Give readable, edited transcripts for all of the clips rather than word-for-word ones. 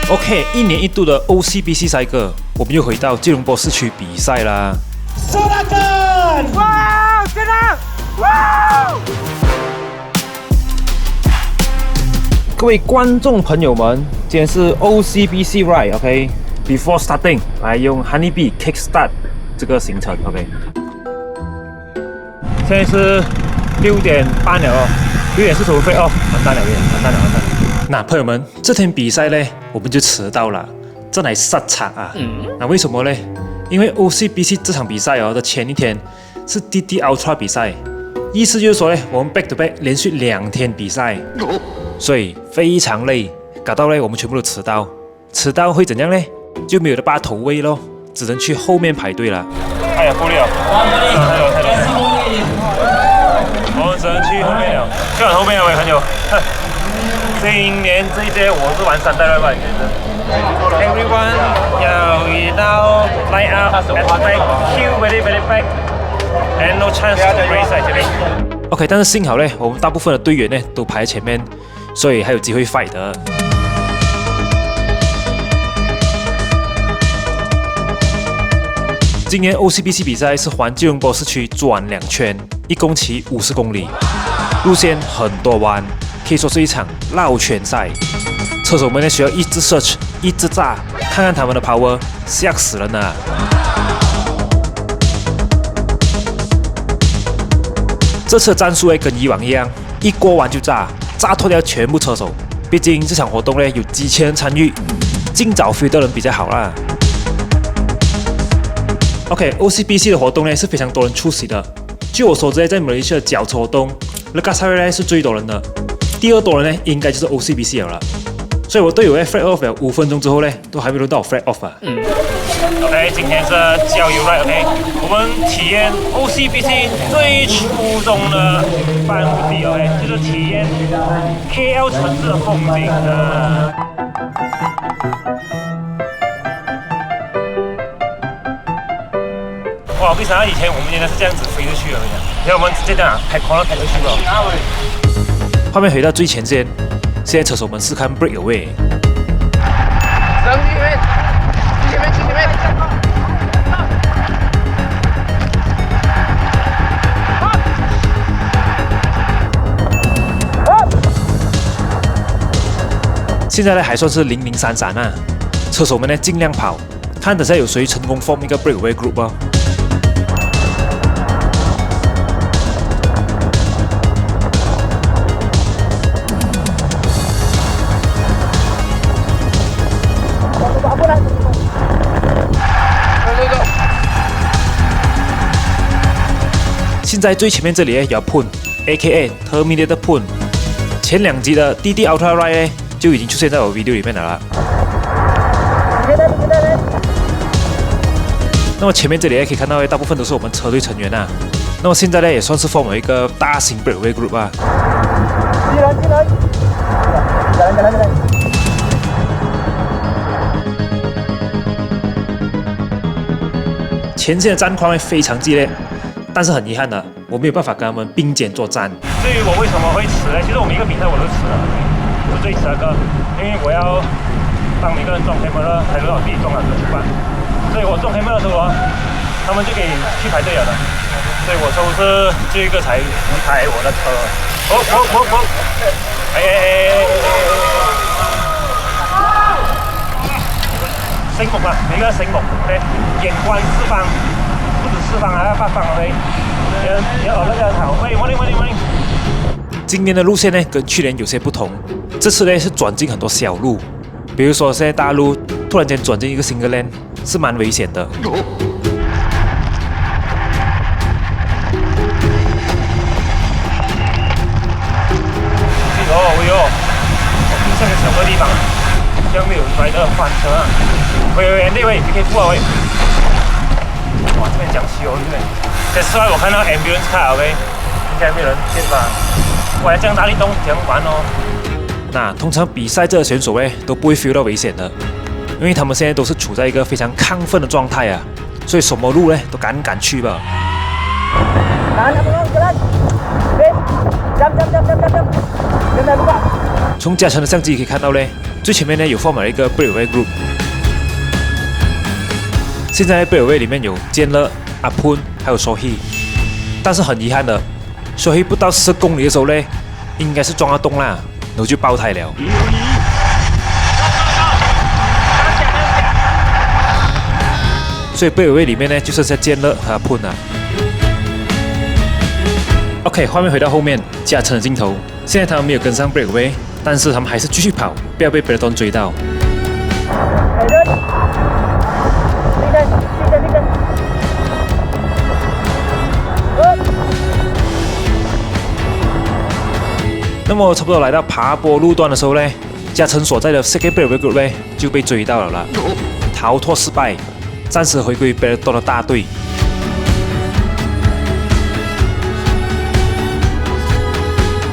OK， 一年一度的 OCBC 赛歌，我们又回到吉隆坡市区比赛啦。Silakan！ 哇，真的！哇！各位观众朋友们，今天是 OCBC Ride，OK。Before starting， 来用 Honeybee Kickstart 这个行程 ，OK。现在是6点半了哦，6点40分哦，完蛋了，完蛋了。那朋友们，这天比赛呢，我们就迟到了，真来失场啊！那为什么呢？因为 OCBC 这场比赛的前一天是 DD Ultra 比赛，意思就是说呢，我们 back to back 连续2天比赛，所以非常累，搞到呢我们全部都迟到。迟到会怎样呢？就没有了8头位咯，只能去后面排队了。哎呀，够了，太多，我们只能去后面了，去往后面了，朋友。今年这一届我是玩3代了吧？Everyone, yeah, we now line up at the back, queue very back, and no chance to race actually. OK， 但是幸好呢，我们大部分的队员呢都排在前面，所以还有机会 fight 的。今年 OCBC 比赛是环吉隆坡市区转2圈，1公里50公里，路线很多弯。可以说是一场绕圈赛，车手们呢需要一直 search， 一直炸，看看他们的 power， 吓死人了。这次的战术跟以往一样，一过弯就炸，炸脱掉全部车手。毕竟这场活动呢有几千人参与，尽早 feel 的人比较好啦。OK，OCBC 的活动呢是非常多人出席的。据我所知，在马来西亚的脚车活动 ，Legas Hari 是最多人的。第2多人呢，应该就是 OCBC 了，所以我队友在 flat off 了5分钟之后呢，都还没轮到我 flat off 啊。OK， 今天是郊游 ride，OK， 我们体验 OCBC 最初衷的目的 ，OK， 就是体验 KL 城市的风景啊。哇，我没想到以前我们原来是这样子飞出去的，然后我们直接这样拍狂了拍出去了。画面回到最前线，现在车手们是看 breakaway。前面。现在呢还算是零零散散啊，车手们呢尽量跑，看等下有谁成功 form 一个 breakaway group 哦。现在最前面这里有 Poon，A.K.A. Terminator Poon， 前2集的 DD Ultra Ride 就已经出现在我 video 里面了啦。那么前面这里可以看到，大部分都是我们车队成员啊。那么现在呢，也算是 form 了一个大型 breakaway group 啊。前线的战况非常激烈。但是很遗憾的，我没有办法跟他们并肩作战。至于我为什么会迟呢？其实我每一个比赛我都迟了，我最迟的个，因为我要帮每个人撞黑门了，才轮到我自己撞了这班。所以我撞黑门的时候他们就可以去排队了的。所以我都是这个才离开我的车。醒目啊！每个醒目，对，眼观四方。4方还要8方OK，要那个好，喂，今年的路线呢跟去年有些不同，这次呢是转进很多小路，比如说现在大路突然间转进一个single lane，是蛮危险的。我拼上个小个地方，这样没有driver翻车啊！喂，那位你可以付啊喂。哇，这边讲起哦，对不对？在室外我看到 ambulance car OK， 应该没有人见吧？哇，这样哪里动，这样玩哦。那通常比赛这的选手呢都不会 feel 到危险的，因为他们现在都是处在一个非常亢奋的状态啊，所以什么路呢都敢去吧。从加强的相机可以看到嘞，最前面呢有form了一个 breakaway group。现在 breakaway 里面有健乐、阿潘还有 Sohi， 但是很遗憾的 ，Sohi 不到10公里的时候嘞，应该是撞到洞啦，然后就爆胎了。所以 breakaway 里面呢就剩下健乐和阿潘了。OK， 画面回到后面，加成的镜头。现在他们没有跟上 breakaway， 但是他们还是继续跑，不要被 Peloton 追到。那么差不多来到爬坡路段的时候呢，加成所在的 second breakaway group 呢就被追到了啦，逃脱失败，暂时回归 Peloton 的大队。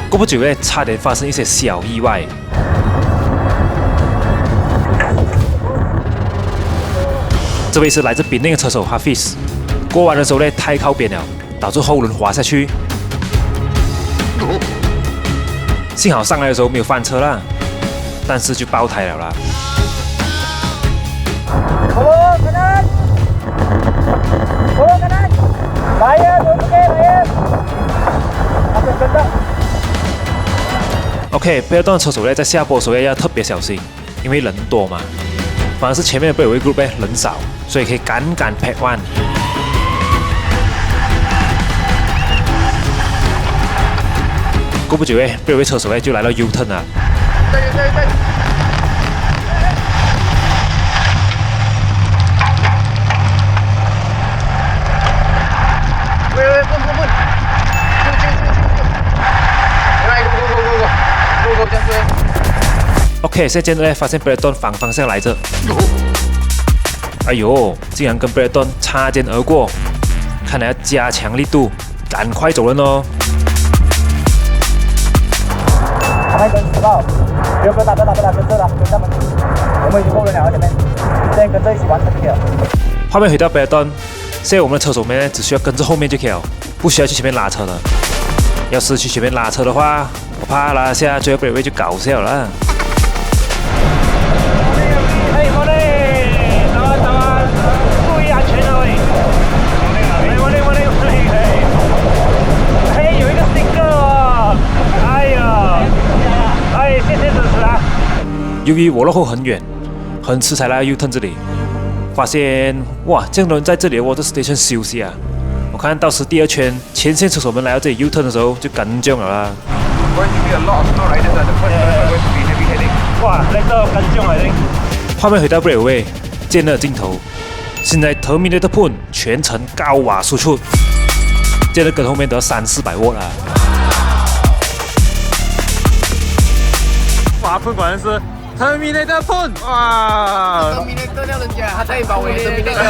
过不久呢，差点发生一些小意外。这位是来自丙内的车手 Hafiz， 过弯的时候呢太靠边了，导致后轮滑下去。幸好上来的时候没有翻车啦，但是就爆胎了啦。OK，Peloton 的车手呢在下坡的时候要特别小心，因为人多嘛。反而是前面的 breakaway group 人少，所以可以赶pack one。过不久breakaway 车手就来到 U turn 了。OK， 现在呢发现 Peloton 反方向来着，哎呦，竟然跟 Peloton 擦肩而过，看来要加强力度，赶快走人哦。快跟迟到，不要打，跟着了，跟他们，我们已经够人了，前面，现在跟着一起完成就可以了。画面回到 Peloton， 现在我们的车手们呢只需要跟着后面就可以了，不需要去前面拉车了。要是去前面拉车的话，我怕拉下最后 breakaway 就搞笑了。注意安全啊喂！嘿，有一个 sticker 哦！哎呀，哎，谢谢支持啊！由于我落后很远，很迟才来到 U turn 这里，发现哇，这样多人在这里的 water station 休息啊！我看到时第2圈前线车手们来到这里 U turn 的时候就紧张了啦。哇，那个緊張嚟画面回到 breakaway， 健乐镜头。现在 Terminator Pun 全程高瓦输出，健乐跟后面得300-400瓦啦。哇，喷果然是 Terminator 喷，哇 Terminator 掉人家，他再把我也 Terminator。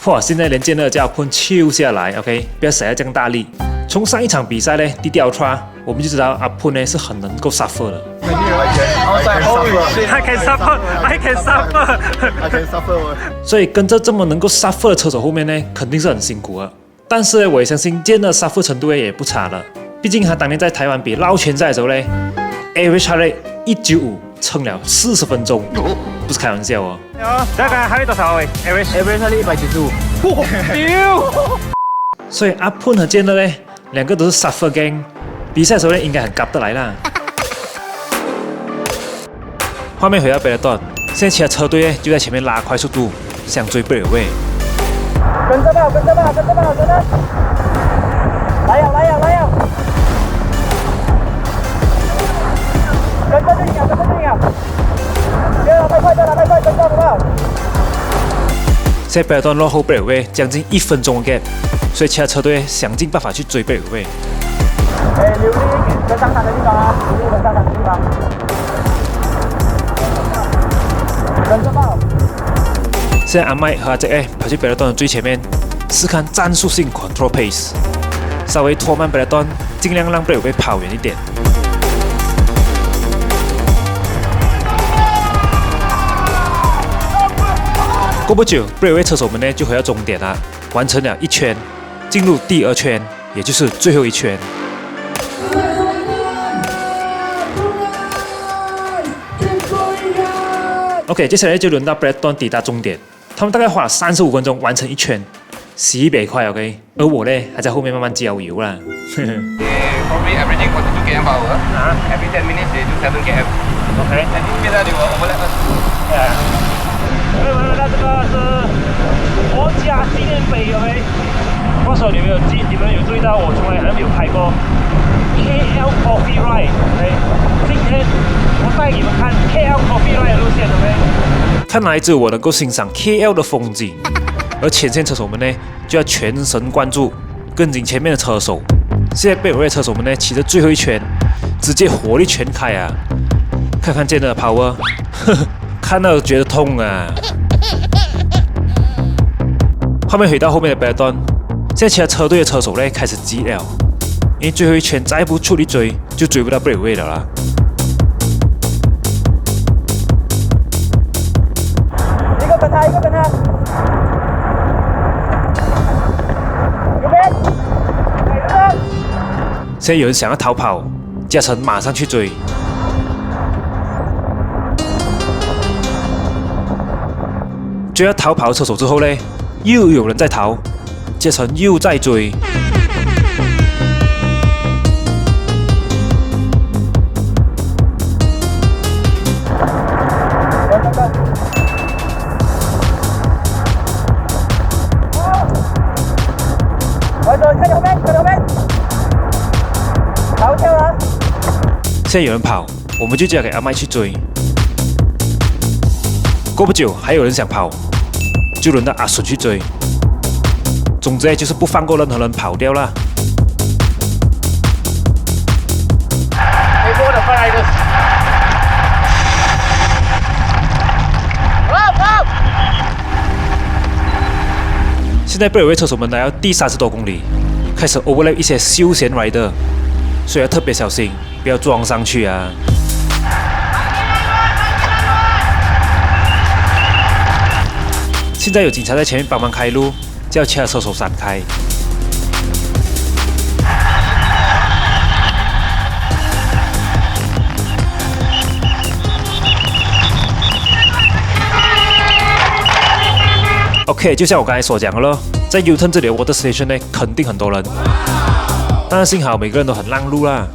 哇，现在连健乐叫 Pun 抽下来 ，OK， 不要甩得这样大力。从上一场比赛呢 ，DD Ultra 我们就知道阿 Pun 呢是很能够 suffer 的。I can suffer。所以跟着这么能够 suffer 的车手后面呢，肯定是很辛苦的。但是我也相信健乐 suffer 程度也不差了，毕竟他当年在台湾比捞拳赛的时候呢 ，average heart rate 195，撑了40分钟，不是开玩笑哦。大概还有多少位 ？average heart rate 195。所以阿 Pun 和健乐呢，两个都是 suffer gang， 比赛的时候呢应该很夹得来啦。画面回到Peloton，现在其他车队呢就在前面拉快速度，想追breakaway。跟着吧，跟着！来呀！跟着就赢，别拉太快，跟着好不好？现在Peloton落后breakaway将近1分钟的 gap， 所以其他车队想尽办法去追breakaway。留意跟上场的地方啊，跟着吧。现在阿麦和阿杰跑去Peloton的最前面，试看战术性 control pace， 稍微拖慢Peloton，尽量让breakaway跑远一点。过不久breakaway车手们呢就回到终点了，完成了1圈，进入第2圈，也就是最后一圈。OK， 接下来就轮到 Brandon 抵达终点，他们大概花了35分钟完成一圈，11块 OK， 而我呢还在后面慢慢加油啦。Probably averaging 42 km per hour. Every 10 minutes they do 7 km. OK， And this bit they will overlap us. 各位朋友，那这个是国家纪念碑 OK。话说你们有注意到我从来好像没有拍过 KL Coffee Ride OK？ 今天我带你们看 KL Coffee Ride 的路线 OK？ 看来只有我能够欣赏 KL 的风景，而前线车手们呢就要全神贯注跟紧前面的车手。现在贝尔威车手们呢骑着最后一圈，直接火力全开啊！看看见的 Power， 呵呵，看到觉得痛啊！画面回到后面的 Brandon， 现在其他车队的车手呢开始急了，因为最后一圈再不出力追，就追不到贝尔威了啦。一个跟他，一个跟他。右边，哪个人？现在有人想要逃跑，嘉诚马上去追。追到逃跑的车手之后呢，又有人在逃，嘉诚又在追。快走，看后面，看后面。逃跳了。现在有人跑，我们就交给阿麦去追。过不久，还有人想跑，就轮到阿顺去追。总之就是不放过任何人跑掉啦。They go the fire riders. Up! 现在贝尔威车手们来到第30多公里，开始 overlap 一些休闲 rider， 所以要特别小心，不要撞上去啊！现在有警察在前面帮忙开路，叫其他车手闪开。OK， 就像我刚才所讲的咯，在 U-turn 这里的 water station 呢，肯定很多人，但是幸好每个人都很让路啦。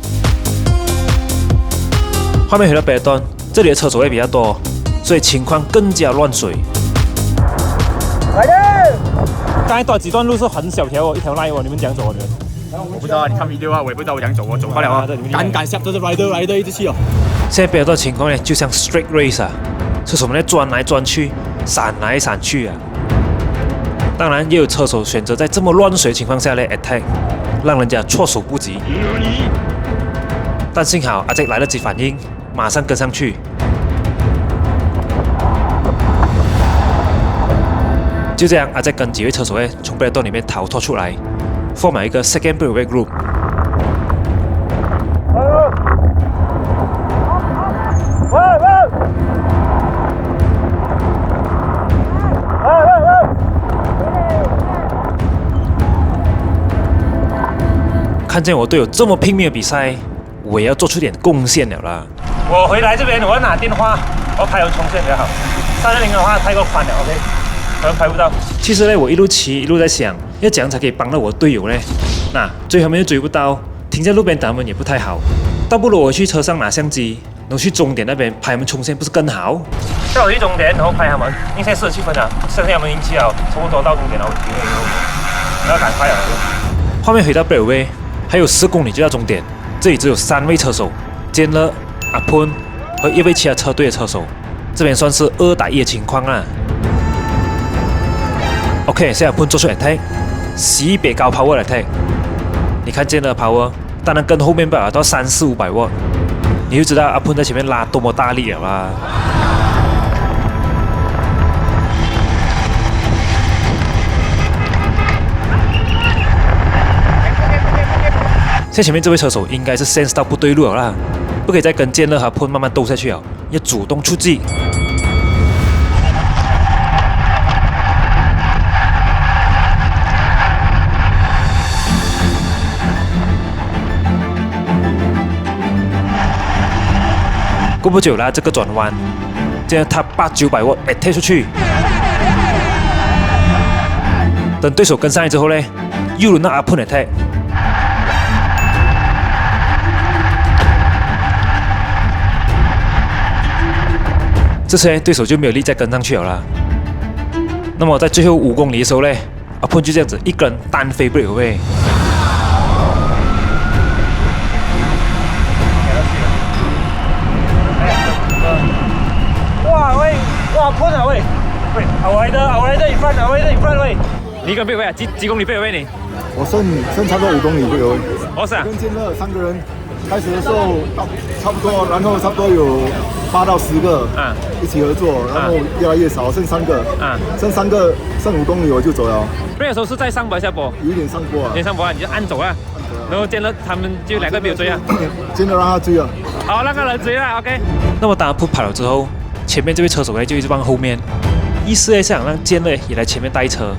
画面回到北端，这里的车手会比较多，所以情况更加乱水。来的。刚才多几段路是很小条哦，一条 line 哦，你们讲走啊？你们？我不知道啊，你看 video 啊，我也不知道我想走，我走不了啊。赶下，这是 rider 一直去哦。现在北端的情况呢，就像 straight race 啊，车手们在钻来钻去，闪来闪去啊。当然，也有车手选择在这么乱水的情况下来 attack， 让人家措手不及。但幸好阿杰来得及反应，马上跟上去。就这样，阿杰跟几位车手从 Brandon 里面逃脱出来，form 了一个 second breakaway group。看见我队友这么拼命的比赛，我也要做出点贡献了啦。我回来这边，我要拿电话，我要拍人冲线比较好。360的话太过宽了 ，OK， 可能拍不到。其实呢，我一路骑一路在想，要怎样才可以帮到我队友呢？那最后面又追不到，停在路边等他们也不太好，倒不如我去车上拿相机，然后去终点那边拍他们冲线，不是更好？叫我去终点，然后拍他们，因为现在47分了，剩下他们运气了，差不多到终点了，我要赶快了。画面回到贝尔威。还有10公里就到终点，这里只有3位车手，坚勒、阿潘和1位其他车队的车手，这边算是2打1的情况啦。OK， 现在阿潘做出 attack， 11倍高 power attack， 你看见了 power， 当然跟后面吧到300-500瓦，你就知道阿潘在前面拉多么大力了啦。现在前面这位车手应该是 sense 到不对路了啦，不可以再跟坚勒和潘慢慢斗下去了，要主动出击。过不久啦，这个转弯，这样他800-900瓦踢出去。等对手跟上来之后呢，又轮到阿喷踢。这些对手就没有力再跟上去了啦。那么在最后5公里的时候呢，阿喷就这样子一个人单飞 breakaway。哇喂，哇喷啊喂！喂，our rider in front 喂！你一个人 breakaway 啊？几公里 breakaway你？我剩差不多5公里不有。哦是啊。跟建乐3个人，开始的时候差不多，然后差不多有8到10个，一起合作，然后越来越少，剩3个，剩5公里我就走了。break 的时候是在上坡下坡？有一点上坡啊。有点上坡啊，你就按走啊。然后建乐他们就2个没有追啊。建乐让他追了。好，那个人追了 ，OK。那么当他跑了之后，前面这位车手呢就一直往后面，意思是想让建乐也来前面带车。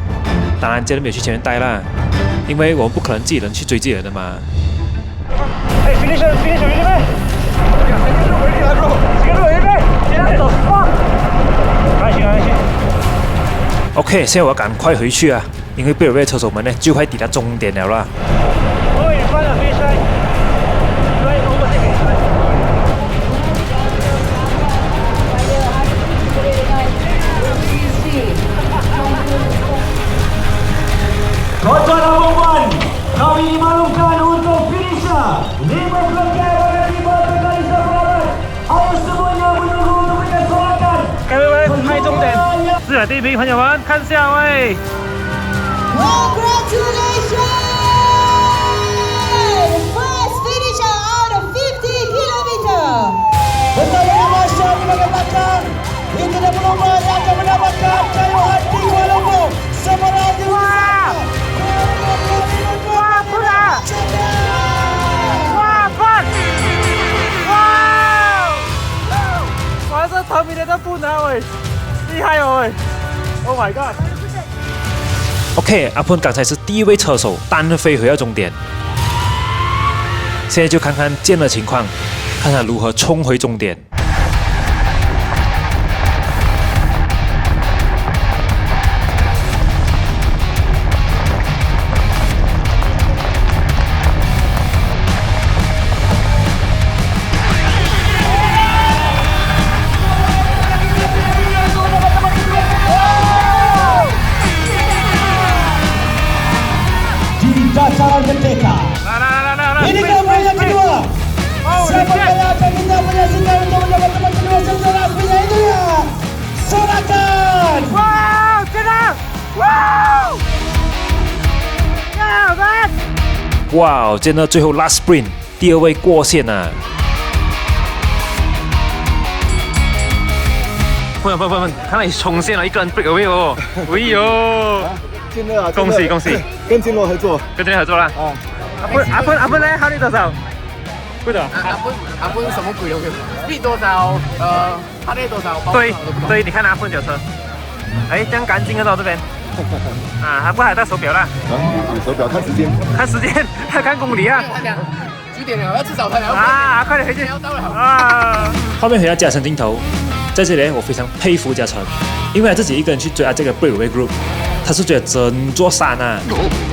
当然建乐没有去前面带啦，因为我们不可能自己人去追自己人的嘛。哎 ，finish， OK， 现在我要赶快回去啊，因为贝尔威车手们呢就快抵达终点了啦。Tuan-tuan dan puan-puan, kami dimaklumkan untuk finisher 50 km dan 5 kali sepadan. Ayo semuanya menunggu untuk memberikan sorakan. 各位拍终点，是啊，第一名朋友们看下位。Congratulations! First finisher out of 50 kilometer. Bersama Masya mengatakan kita dah berlomba yang akan mendapatkan kayu hati Kuala Lumpur. Semangat di Wah, punya! Wah, Pan! Wow! 哇，这头米的都不拿喂，厉害哦喂 ！Oh my god！ OK， 阿喷刚才是第一位车手单飞回到终点，现在就看看建的情况，看他如何冲回终点。Dasaran merdeka. Ini gambar yang kedua. Siapa yang akan kita menyaksikan untuk mendapat tempat kedua secara resminya itu ya? Sorakan. Wow， 真的 ，Wow！ 哇，真的最后 last sprint 第2位过线啊！不，看到你冲线了，一个人 break away 哦，哎呦！建乐啊，恭喜恭喜！跟建乐合作，跟建乐合作啦。阿芬呢？考虑多少？不懂。阿芬什么鬼都可以 ，speed 多少，他那多少？对，你看阿芬脚车，哎，这样干净的到这边。啊，他不还带手表啦？有手表看时间，还看公里啊。他讲9点了，要吃早餐了。啊，快点回去。要到了。啊！画面回到嘉诚镜头，在这里我非常佩服嘉诚，因为他自己一个人去追这个 breakaway group。他是追了整座山啊！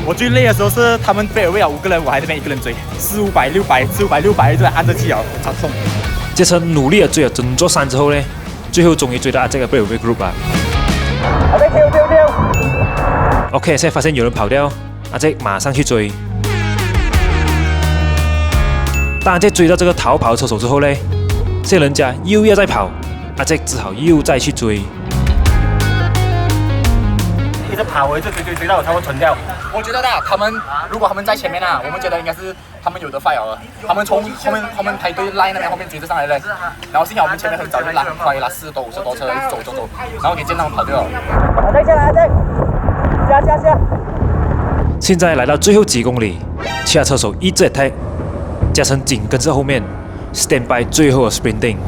我最累的时候是他们贝尔威尔5个人，我还在那边一个人追，400、600，就按着气啊，超痛。这次努力的追了整座山之后呢，最后终于追到这个贝尔威 group 啊。OK， 现在发现有人跑掉，这马上去追。当然，在追到这个逃跑车手之后呢，这人家又要再跑，这只好又再去追。一直跑，我一直追到我差不多存掉。我觉得呢，如果他们在前面啊，我们觉得应该是他们有的 fight 了。他们从后面排队拉那边后面追着上来了，然后幸好我们前面很早就拉很快，拉40多50多车，一直走，然后给见他们跑掉了。下。现在来到最后几公里，其他车手一直在嘉诚紧跟在后面 ，stand by 最后的 sprinting。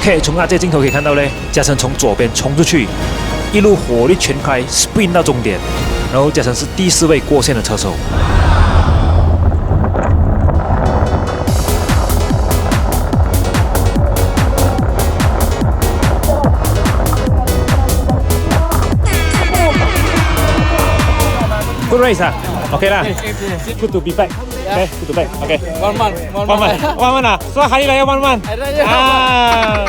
OK， 从那这镜头可以看到嘞，嘉诚从左边冲出去，一路火力全开 sprint 到终点，然后嘉诚是第4位过线的车手。Good race 啊 ，OK 啦 ，Good to be back，OK，Good to back，OK。One man 啊，说哪里来1万？啊！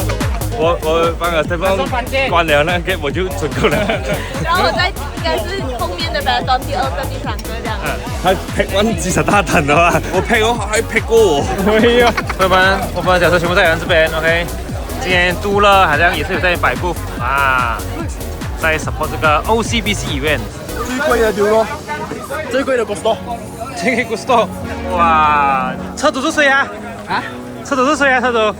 我帮了Stephen关了那个我就准够了。然后我在应该是后面的 marathon 第2个、第3个这样。他 pick one 几十大胆的嘛，我 pick 我还 pick 过我。哎呀，朋友们，我们的脚车全部在人这边 ，OK。今天杜乐好像也是有在摆布啊，在 support 这个 OCBC event。最贵的丢咯，最贵的 Gusto， 这个 Gusto， 哇，车主是谁啊？啊？车主是谁啊？车主？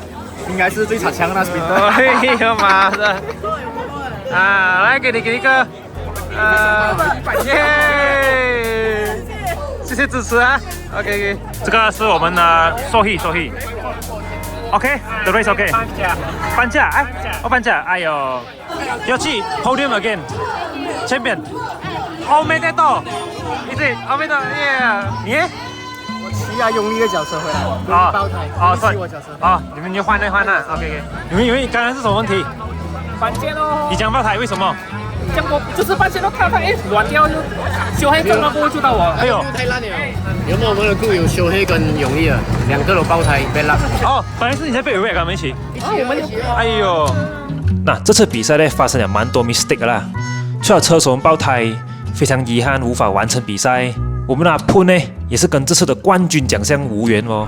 应该是最插枪的那是。哎呀妈的！啊，来给你一个，耶！谢谢支持啊。OK， 这个是我们的Sohi。OK，the race OK。颁奖，哎，我颁奖，哎呦，要去 podium again， champion。欧美得到，一直欧美的耶，你？我骑啊用力的脚车回来，爆胎，骑我脚车。哦，你们就换那，OK。你们以为刚刚是什么问题？翻线哦。你讲爆胎为什么？这样我就是翻线都看到软掉就修黑撞到过去到我。哎呦，太烂了。原本我们的队有修黑跟永义的，2个都爆胎被烂。哦，本来是你在贝尔威跟他们一起。我们一起。哎呦，那这次比赛呢发生了蛮多 mistake 啦，除了车手们爆胎。非常遗憾无法完成比赛，我们的阿潘呢也是跟这次的冠军奖项无缘哦。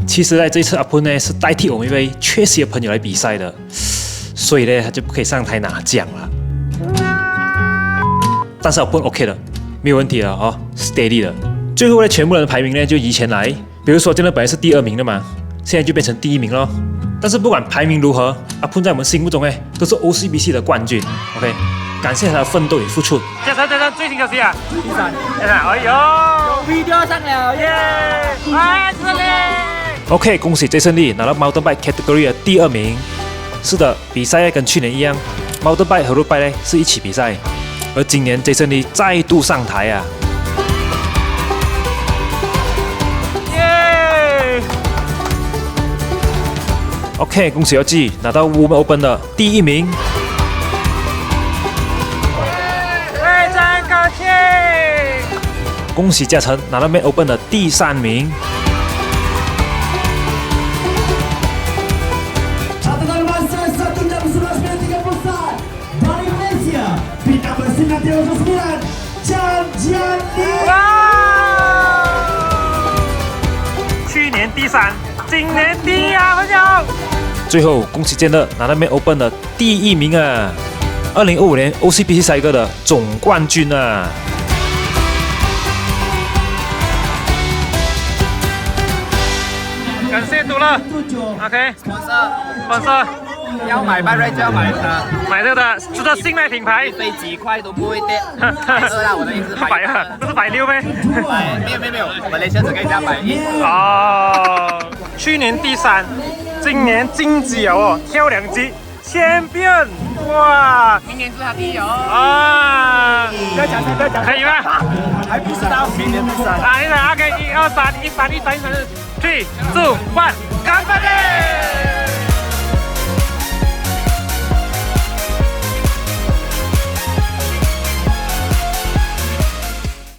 其实呢，这一次阿潘呢是代替我们一位缺席的朋友来比赛的，所以呢他就不可以上台拿奖了。但是阿潘 OK 的，没有问题了哦 ，steady 的。最后呢，全部人的排名呢就移前来，比如说真的本来是第2名的嘛，现在就变成第1名咯。但是不管排名如何，阿潘在我们心目中呢都是 OCBC 的冠军。OK。感谢他的奋斗与付出。嘉诚，最新消息啊！第3，哎呦 ，video 上了耶！哎，胜利 ！OK， 恭喜 Jason Lee 拿到 Mountain Bike Category 的第2名。是的，比赛跟去年一样 ，Mountain Bike 和 Road Bike 呢是一起比赛，而今年 Jason Lee 再度上台啊！耶 ！OK， 恭喜姚记拿到 Women Open 的第1名。恭喜嘉诚拿到 Med Open 的第3名。Catatan masa 1 jam 11 menit 31 dari Malaysia, bintang bersinar 39, Chan Jiani。去年第3，今年第2，朋友。最后，恭喜健乐拿到 Med Open 的第1名啊！2025年 OCBC 赛歌的总冠军啊！感谢杜乐 ，OK， sponsor， 要买 bike 就要买买这个的，这个信赖品牌，飞几块都不会跌。120啦，我的意思。120，不是160咩？没有，我们雷车只可以加110。哦，去年第3，今年晋级哦，跳2级 ，Champion， 哇！明年是他第1哦。啊！不要讲，可以吗？还不知道，明年第3。啊，OK，1、2、3，1、3、1、3、1、3，3、2、1，干杯！